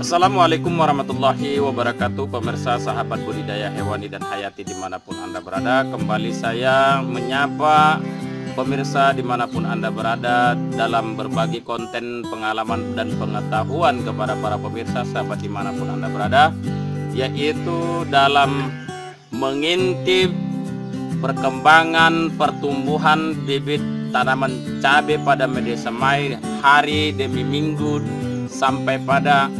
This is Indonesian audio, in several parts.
Assalamualaikum warahmatullahi wabarakatuh. Pemirsa sahabat budidaya hewani dan hayati dimanapun Anda berada, kembali saya menyapa pemirsa dimanapun Anda berada dalam berbagi konten pengalaman dan pengetahuan kepada para pemirsa sahabat dimanapun Anda berada, yaitu dalam mengintip perkembangan pertumbuhan bibit tanaman cabai pada media semai hari demi minggu sampai pada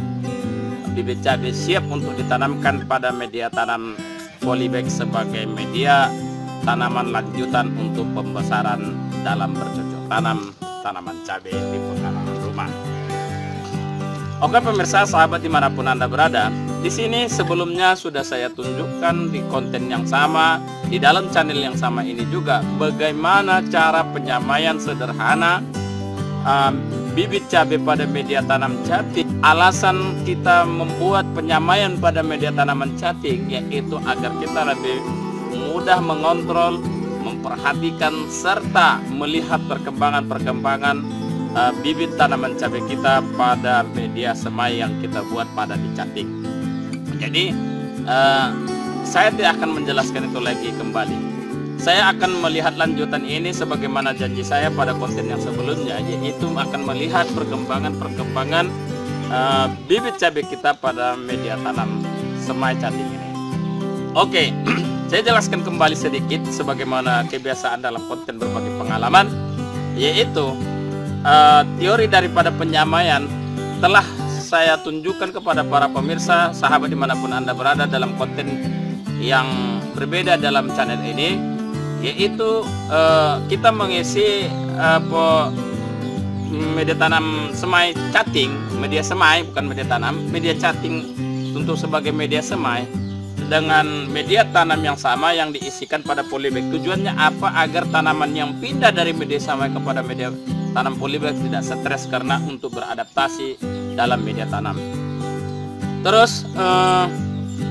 bibit cabai siap untuk ditanamkan pada media tanam polybag sebagai media tanaman lanjutan untuk pembesaran dalam bercocok tanam tanaman cabai di pekarangan rumah. Oke pemirsa sahabat dimanapun Anda berada, di sini sebelumnya sudah saya tunjukkan di konten yang sama, di dalam channel yang sama ini juga, bagaimana cara penyamaian sederhana bibit cabai pada media tanam cacing. Alasan kita membuat penyamaian pada media tanaman cacing yaitu agar kita lebih mudah mengontrol, memperhatikan serta melihat perkembangan bibit tanaman cabai kita pada media semai yang kita buat pada di cacing. Jadi saya tidak akan menjelaskan itu lagi kembali. Saya akan melihat lanjutan ini sebagaimana janji saya pada konten yang sebelumnya, yaitu akan melihat perkembangan bibit cabai kita pada media tanam semai cacing ini. Oke, saya jelaskan kembali sedikit sebagaimana kebiasaan dalam konten berbagi pengalaman, yaitu teori daripada penyamaian telah saya tunjukkan kepada para pemirsa sahabat dimanapun Anda berada dalam konten yang berbeda dalam channel ini, yaitu kita mengisi media tanam semai cacing, media semai bukan media tanam, media cacing untuk sebagai media semai dengan media tanam yang sama yang diisikan pada polybag. Tujuannya apa? Agar tanaman yang pindah dari media semai kepada media tanam polybag tidak stres karena untuk beradaptasi dalam media tanam. Terus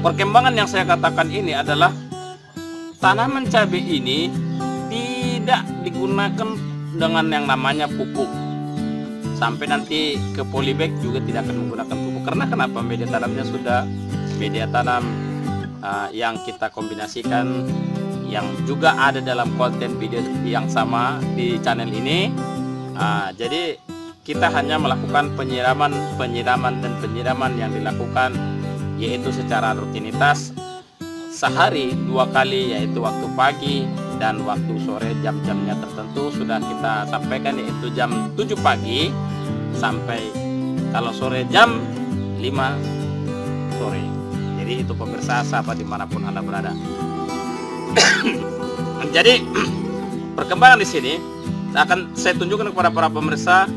perkembangan yang saya katakan ini adalah tanaman cabai ini tidak digunakan dengan yang namanya pupuk. Sampai nanti ke polybag juga tidak akan menggunakan pupuk. Karena kenapa? Media tanamnya sudah media tanam yang kita kombinasikan, yang juga ada dalam konten video yang sama di channel ini. Jadi kita hanya melakukan penyiraman yang dilakukan yaitu secara rutinitas sehari 2 kali, yaitu waktu pagi dan waktu sore. Jam-jamnya tertentu sudah kita sampaikan, yaitu jam 7 pagi sampai kalau sore jam 5 sore. Jadi itu pemirsa sahabat dimanapun Anda berada. Jadi perkembangan di sini akan saya tunjukkan kepada para pemirsa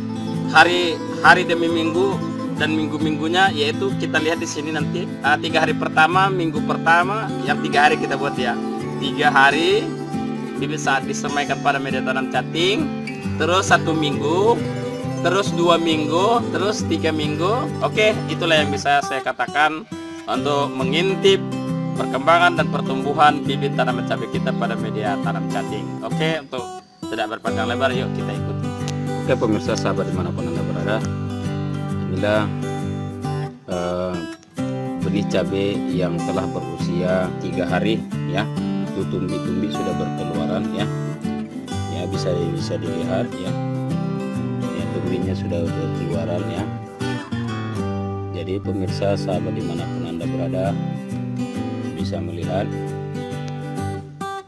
hari demi minggu dan minggu-minggunya, yaitu kita lihat di sini nanti 3 hari pertama, minggu pertama yang 3 hari kita buat ya, 3 hari bibit saat disemaikan pada media tanam cacing, terus 1 minggu, terus 2 minggu, terus 3 minggu. Oke, itulah yang bisa saya katakan untuk mengintip perkembangan dan pertumbuhan bibit tanaman cabai kita pada media tanam cacing. Oke, untuk tidak berpanjang lebar, yuk kita ikut. Oke pemirsa sahabat dimanapun Anda berada, inilah benih cabai yang telah berusia 3 hari ya, itu tumbi-tumbi sudah berkeluaran ya, bisa dilihat ya, tumbinya sudah berkeluaran ya. Jadi pemirsa sahabat dimanapun Anda berada bisa melihat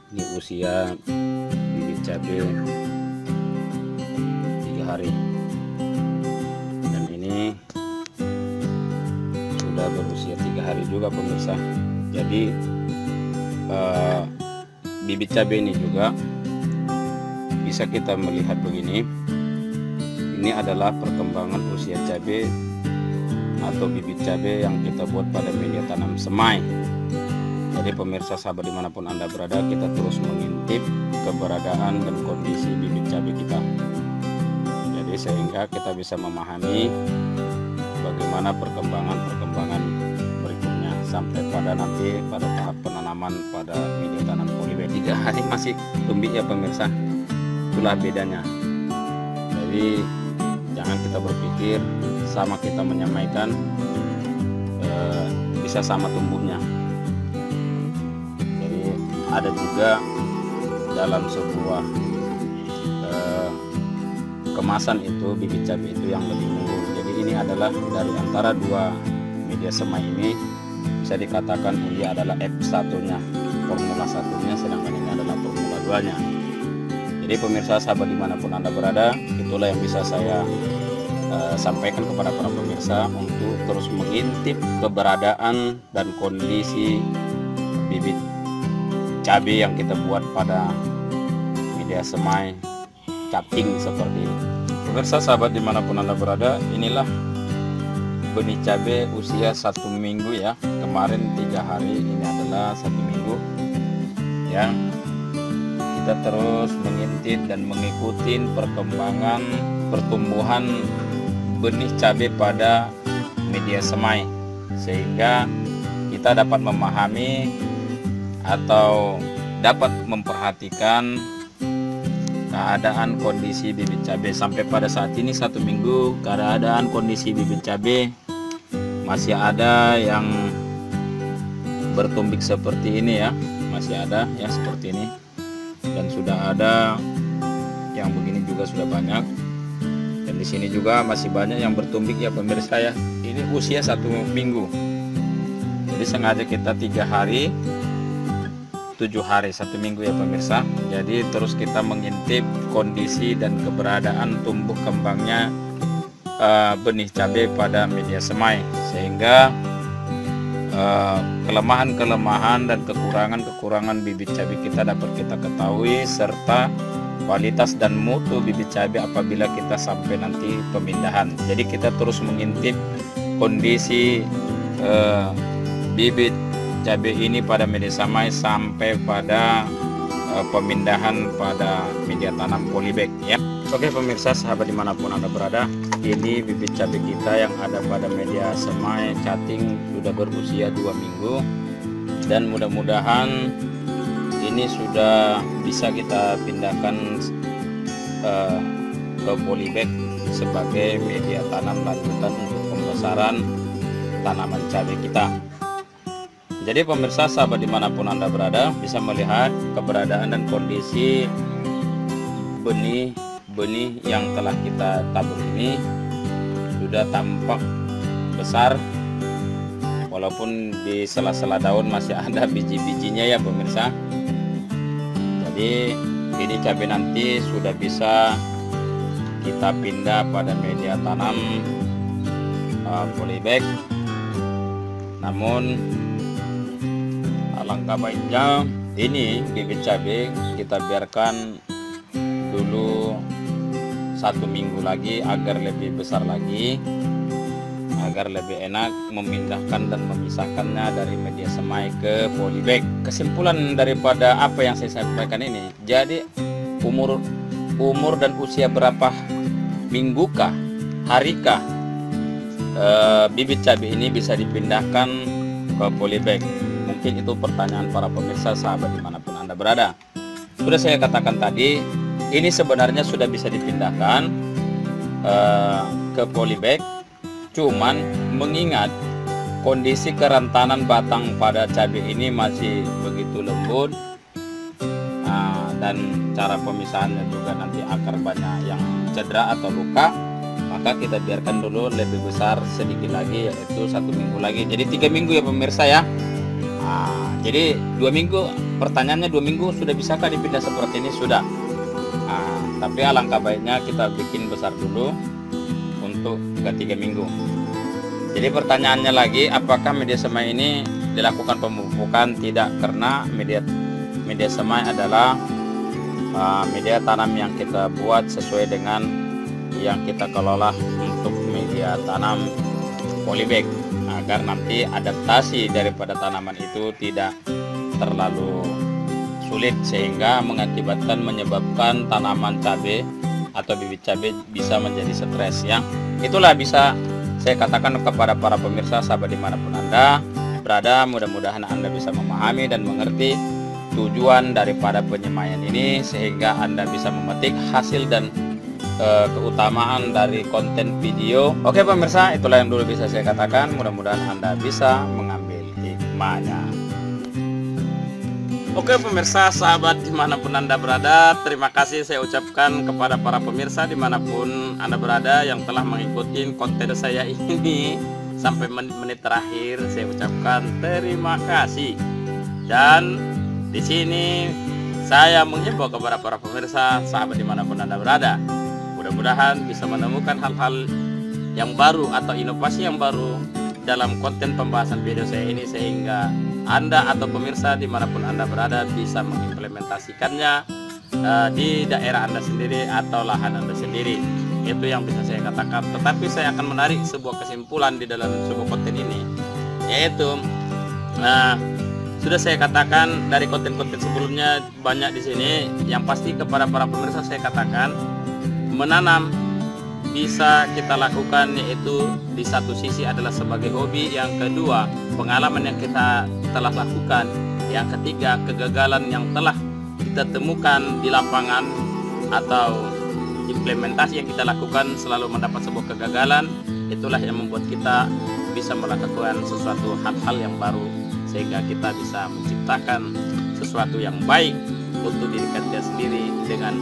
ini usia bibit cabai 3 hari. Berusia 3 hari juga pemirsa. Jadi bibit cabai ini juga bisa kita melihat begini. Ini adalah perkembangan usia cabai atau bibit cabai yang kita buat pada media tanam semai. Jadi pemirsa sahabat dimanapun Anda berada, kita terus mengintip keberadaan dan kondisi bibit cabai kita. Jadi sehingga kita bisa memahami bagaimana perkembangan berikutnya sampai pada nanti pada tahap penanaman pada media tanam polybag. 3 hari masih tumbi ya pemirsa, itulah bedanya. Jadi jangan kita berpikir sama kita menyamaikan bisa sama tumbuhnya. Jadi ada juga dalam sebuah kemasan itu bibit cabai itu yang lebih unggul. Jadi ini adalah dari antara dua media semai ini bisa dikatakan ini adalah F1-nya, formula 1-nya, sedangkan ini adalah formula 2-nya. Jadi pemirsa sahabat dimanapun Anda berada, itulah yang bisa saya sampaikan kepada para pemirsa untuk terus mengintip keberadaan dan kondisi bibit cabai yang kita buat pada media semai cutting seperti ini. Pemirsa sahabat dimanapun Anda berada, inilah benih cabai usia 1 minggu ya. Kemarin 3 hari, ini adalah 1 minggu ya. Kita terus mengintip dan mengikuti perkembangan pertumbuhan benih cabai pada media semai, sehingga kita dapat memahami atau dapat memperhatikan keadaan kondisi bibit cabai. Sampai pada saat ini 1 minggu, keadaan kondisi bibit cabai masih ada yang bertumbik seperti ini ya, masih ada ya seperti ini, dan sudah ada yang begini juga sudah banyak, dan di sini juga masih banyak yang bertumbik ya pemirsa ya. Ini usia 1 minggu, jadi sengaja kita 3 hari 7 hari 1 minggu ya pemirsa. Jadi terus kita mengintip kondisi dan keberadaan tumbuh kembangnya benih cabai pada media semai, sehingga kelemahan-kelemahan dan kekurangan-kekurangan bibit cabai kita dapat kita ketahui, serta kualitas dan mutu bibit cabai apabila kita sampai nanti pemindahan. Jadi kita terus mengintip kondisi bibit cabai ini pada media semai sampai pada pemindahan pada media tanam polybag ya. Oke pemirsa sahabat dimanapun Anda berada, ini bibit cabai kita yang ada pada media semai cutting sudah berusia 2 minggu, dan mudah-mudahan ini sudah bisa kita pindahkan ke polybag sebagai media tanam lanjutan untuk pembesaran tanaman cabai kita. Jadi pemirsa sahabat dimanapun Anda berada bisa melihat keberadaan dan kondisi benih yang telah kita tabur ini sudah tampak besar, walaupun di sela-sela daun masih ada biji-bijinya ya pemirsa. Jadi ini cabai nanti sudah bisa kita pindah pada media tanam polybag. Namun alangkah baiknya ini bibit cabai kita biarkan dulu 1 minggu lagi agar lebih besar lagi, agar lebih enak memindahkan dan memisahkannya dari media semai ke polybag. Kesimpulan daripada apa yang saya sampaikan ini, jadi umur dan usia berapa minggukah, harikah bibit cabai ini bisa dipindahkan ke polybag? Mungkin itu pertanyaan para pemirsa sahabat dimanapun Anda berada. Sudah saya katakan tadi, ini sebenarnya sudah bisa dipindahkan ke polybag, cuman mengingat kondisi kerentanan batang pada cabai ini masih begitu lembut, dan cara pemisahannya juga nanti akar banyak yang cedera atau luka, maka kita biarkan dulu lebih besar sedikit lagi, yaitu 1 minggu lagi. Jadi 3 minggu ya pemirsa ya. Jadi 2 minggu, pertanyaannya 2 minggu sudah bisakah dipindah seperti ini? Sudah. Tapi alangkah baiknya kita bikin besar dulu untuk ke 3 minggu. Jadi pertanyaannya lagi, apakah media semai ini dilakukan pemupukan? Tidak, karena media semai adalah media tanam yang kita buat sesuai dengan yang kita kelola untuk media tanam polybag, agar nanti adaptasi daripada tanaman itu tidak terlalu sulit sehingga menyebabkan tanaman cabai atau bibit cabai bisa menjadi stres ya. Itulah bisa saya katakan kepada para pemirsa sahabat dimanapun Anda berada, mudah-mudahan Anda bisa memahami dan mengerti tujuan daripada penyemaian ini, sehingga Anda bisa memetik hasil dan keutamaan dari konten video. Oke pemirsa, itulah yang dulu bisa saya katakan. Mudah-mudahan Anda bisa mengambil hikmahnya. Oke pemirsa, sahabat dimanapun Anda berada, terima kasih saya ucapkan kepada para pemirsa dimanapun Anda berada yang telah mengikuti konten saya ini sampai menit-menit terakhir. Saya ucapkan terima kasih. Dan di sini saya menghimbau kepada para pemirsa, sahabat dimanapun Anda berada, mudah-mudahan bisa menemukan hal-hal yang baru atau inovasi yang baru dalam konten pembahasan video saya ini, sehingga Anda atau pemirsa dimanapun Anda berada bisa mengimplementasikannya di daerah Anda sendiri atau lahan Anda sendiri. Itu yang bisa saya katakan. Tetapi saya akan menarik sebuah kesimpulan di dalam sebuah konten ini, yaitu sudah saya katakan dari konten-konten sebelumnya banyak di sini. Yang pasti kepada para pemirsa saya katakan, menanam bisa kita lakukan, yaitu di satu sisi adalah sebagai hobi, yang kedua pengalaman yang kita telah lakukan, yang ketiga kegagalan yang telah kita temukan di lapangan atau implementasi yang kita lakukan selalu mendapat sebuah kegagalan. Itulah yang membuat kita bisa melakukan sesuatu hal-hal yang baru, sehingga kita bisa menciptakan sesuatu yang baik untuk diri kita sendiri dengan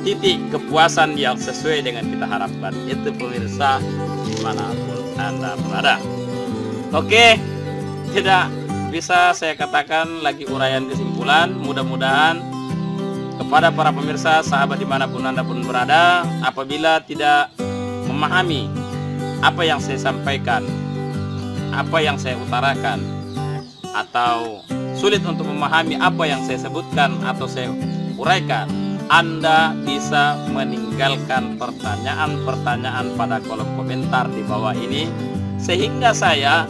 titik kepuasan yang sesuai dengan kita harapkan. Itu pemirsa dimanapun Anda berada. Oke, tidak bisa saya katakan lagi uraian kesimpulan. Mudah-mudahan kepada para pemirsa, sahabat dimanapun Anda pun berada, apabila tidak memahami apa yang saya sampaikan, apa yang saya utarakan, atau sulit untuk memahami apa yang saya sebutkan atau saya uraikan, Anda bisa meninggalkan pertanyaan-pertanyaan pada kolom komentar di bawah ini, sehingga saya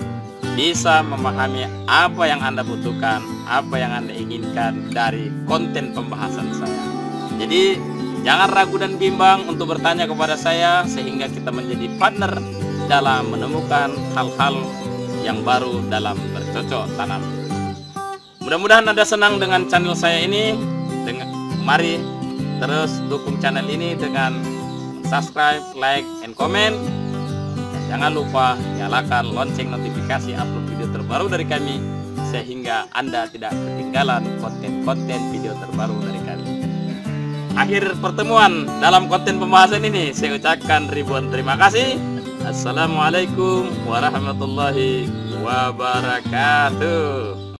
bisa memahami apa yang Anda butuhkan, apa yang Anda inginkan dari konten pembahasan saya. Jadi jangan ragu dan bimbang untuk bertanya kepada saya, sehingga kita menjadi partner dalam menemukan hal-hal yang baru dalam bercocok tanam. Mudah-mudahan Anda senang dengan channel saya ini. Mari terus dukung channel ini dengan subscribe, like, and comment. Dan jangan lupa nyalakan lonceng notifikasi upload video terbaru dari kami, sehingga Anda tidak ketinggalan konten-konten video terbaru dari kami. Akhir pertemuan dalam konten pembahasan ini, saya ucapkan ribuan terima kasih. Assalamualaikum warahmatullahi wabarakatuh.